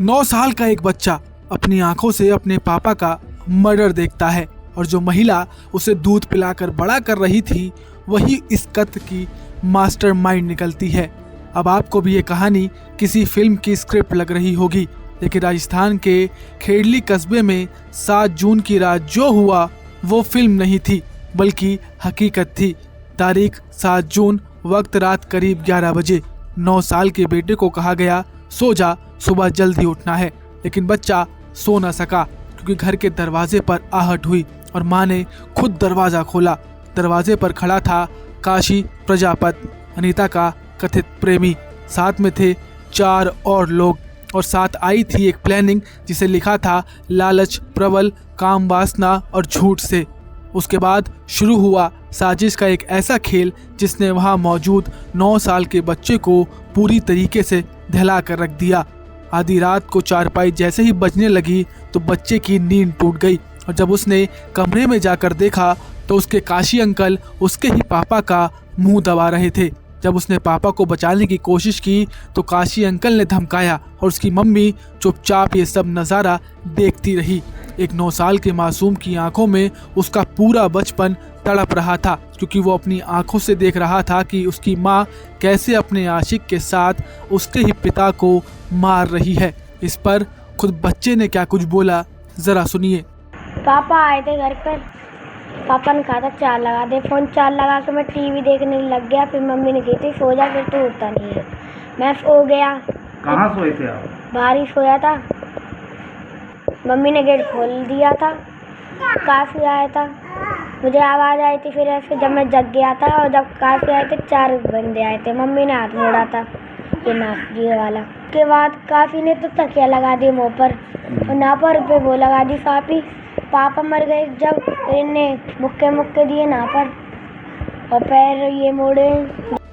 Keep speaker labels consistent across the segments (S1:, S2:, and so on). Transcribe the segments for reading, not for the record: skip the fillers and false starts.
S1: 9 साल का एक बच्चा अपनी आंखों से अपने पापा का मर्डर देखता है और जो महिला उसे दूध पिलाकर बड़ा कर रही थी वही इस कत्ल की मास्टरमाइंड निकलती है। अब आपको भी ये कहानी किसी फिल्म की स्क्रिप्ट लग रही होगी, लेकिन राजस्थान के खेड़ली कस्बे में 7 जून की रात जो हुआ वो फिल्म नहीं थी बल्कि हकीकत थी। तारीख 7 जून, वक्त रात करीब 11 बजे। 9 साल के बेटे को कहा गया सो जा, सुबह जल्दी उठना है, लेकिन बच्चा सो न सका क्योंकि घर के दरवाजे पर आहट हुई और माँ ने खुद दरवाजा खोला। दरवाजे पर खड़ा था काशी प्रजापत, अनीता का कथित प्रेमी। साथ में थे 4 और लोग और साथ आई थी एक प्लानिंग जिसे लिखा था लालच, प्रबल, काम वासना और झूठ से। उसके बाद शुरू हुआ साजिश का एक ऐसा खेल जिसने वहां मौजूद 9 साल के बच्चे को पूरी तरीके से दहला कर रख दिया। आधी रात को चारपाई जैसे ही बजने लगी तो बच्चे की नींद टूट गई और जब उसने कमरे में जाकर देखा तो उसके काशी अंकल उसके ही पापा का मुंह दबा रहे थे। जब उसने पापा को बचाने की कोशिश की तो काशी अंकल ने धमकाया और उसकी मम्मी चुपचाप ये सब नज़ारा देखती रही। एक 9 साल के मासूम की आंखों में उसका पूरा बचपन तड़प रहा था क्योंकि वो अपनी आंखों से देख रहा था कि उसकी माँ कैसे अपने आशिक के साथ उसके ही पिता को मार रही है। इस पर खुद बच्चे ने क्या कुछ बोला, जरा सुनिए।
S2: पापा आए थे घर पर, पापा ने कहा था चार्ज लगा दे। फोन चार्ज लगा के मैं टीवी देखने लग गया। फिर मम्मी ने कही थी सो जा, फिर तो उठता नहीं है। मैं सो गया।
S3: कहाँ सोए थे आप?
S2: बाहर ही सोया था। मम्मी ने गेट खोल दिया था, काफी आया था, मुझे आवाज़ आई थी। फिर ऐसे जब मैं जग गया था और जब काफी आए थे 4 बंदे आए थे। मम्मी ने हाथ मोड़ा था ये वाला। के बाद काफी ने तो तकिया लगा दी मुँह पर और ना पर पे वो लगा दी काफी। पापा मर गए जब इन्हें मुक्के दिए ना पर और पैर ये मोड़े।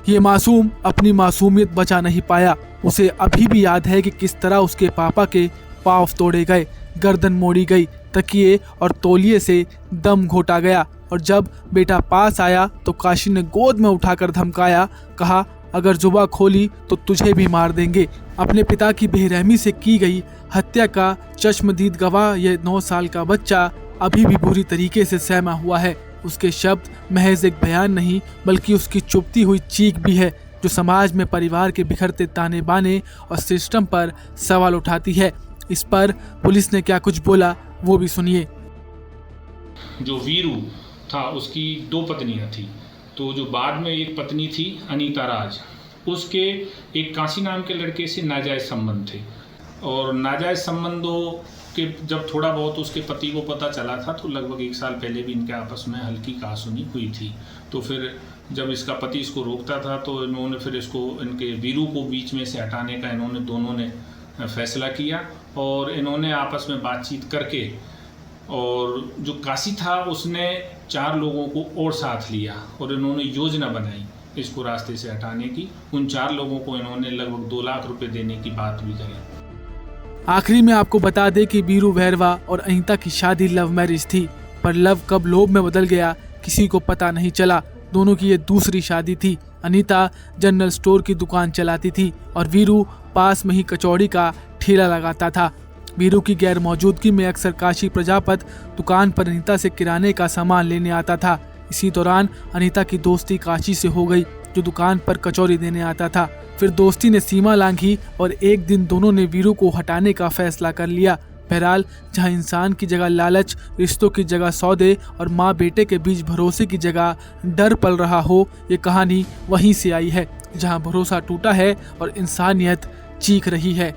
S1: ये मासूम अपनी मासूमियत बचा नहीं पाया। उसे अभी भी याद है कि किस तरह उसके पापा के पाँव तोड़े गए, गर्दन मोड़ी गई, तकिए और तौलिए से दम घोटा गया और जब बेटा पास आया तो काशी ने गोद में उठाकर धमकाया, कहा अगर जुबान खोली तो तुझे भी मार देंगे। अपने पिता की बेरहमी से की गई हत्या का चश्मदीद गवाह यह 9 साल का बच्चा अभी भी बुरी तरीके से सहमा हुआ है। उसके शब्द महज एक बयान नहीं बल्कि उसकी चुभती हुई चीख भी है जो समाज में परिवार के बिखरते ताने बाने और सिस्टम पर सवाल उठाती है। इस पर पुलिस ने क्या कुछ बोला वो भी सुनिए।
S4: जो वीरू था उसकी 2 पत्नियां थी, तो जो बाद में एक पत्नी थी अनीता राज, उसके एक काशी नाम के लड़के से नाजायज़ संबंध थे और नाजायज़ संबंधों के जब थोड़ा बहुत उसके पति को पता चला था तो लगभग 1 साल पहले भी इनके आपस में हल्की कहासुनी हुई थी। तो फिर जब इसका पति इसको रोकता था तो इन्होंने फिर इसको इनके वीरू को बीच में से हटाने का दोनों ने फैसला किया और इन्होंने आपस में बातचीत करके और जो काशी था उसने 4 लोगों को और साथ लिया और इन्होंने योजना बनाई इसको रास्ते से हटाने की। उन 4 लोगों को इन्होंने लगभग 2 लाख रुपए देने की बात भी करी।
S1: आखिरी में आपको बता दे कि वीरू भैरवा और अनीता की शादी लव मैरिज थी, पर लव कब लोभ में बदल गया किसी को पता नहीं चला। दोनों की ये दूसरी शादी थी। अनीता जनरल स्टोर की दुकान चलाती थी और वीरू पास में ही कचौड़ी का ठेला लगाता था। वीरू की गैर मौजूदगी में अक्सर काशी प्रजापत दुकान पर अनीता से किराने का सामान लेने आता था। इसी दौरान अनीता की दोस्ती काशी से हो गई जो दुकान पर कचौरी देने आता था। फिर दोस्ती ने सीमा लांघी और एक दिन दोनों ने वीरू को हटाने का फैसला कर लिया। बहरहाल जहां इंसान की जगह लालच, रिश्तों की जगह सौदे और माँ बेटे के बीच भरोसे की जगह डर पल रहा हो, ये कहानी वहीं से आई है जहां भरोसा टूटा है और इंसानियत चीख रही है।